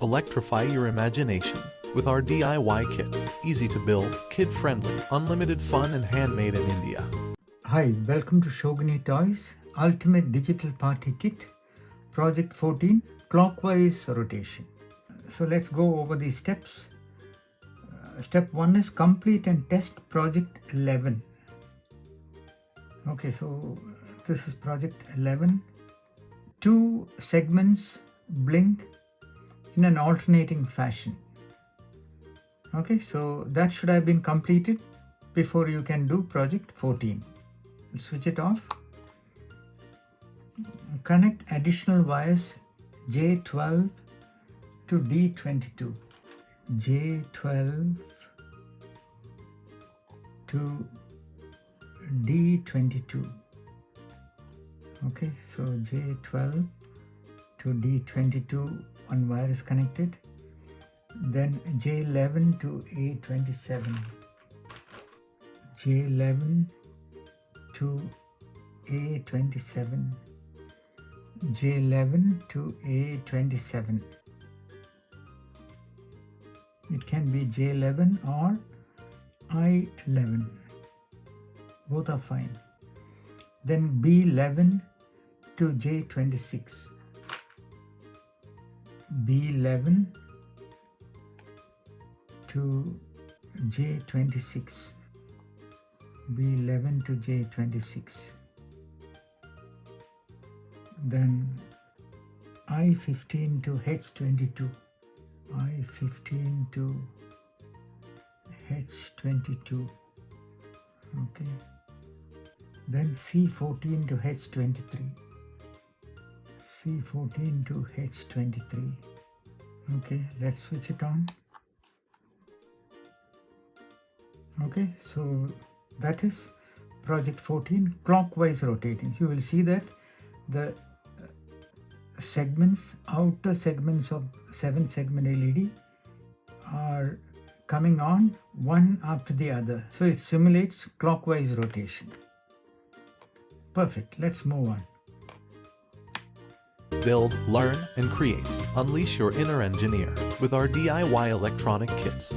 Electrify your imagination with our DIY kit. Easy to build, kid-friendly, unlimited fun and handmade in India. Hi, welcome to Shogini Toys Ultimate Digital Party Kit Project 14 Clockwise Rotation. So let's go over these steps. Step 1 is complete and test Project 11. Okay, so this is Project 11. 2 segments blink in an alternating fashion. Okay, so that should have been completed before you can do Project 14. Switch it off. Connect additional wires J12 to D22. J12 to D22. Okay, so J12 to D22, one wire is connected. Then J11 to A27. J11 to A27. J11 to A27. It can be J11 or I11. Both are fine. Then B11 to J26. B11 to J26. B11 to J26. Then I15 to H22. I15 to H22. Okay. Then C14 to H23. C14 to H23. Okay, let's switch it on. Okay, so that is Project 14 clockwise rotating. You will see that the segments, outer segments of 7-segment LED are coming on one after the other. So it simulates clockwise rotation. Perfect. Let's move on. Build, learn, and create. Unleash your inner engineer with our DIY electronic kit.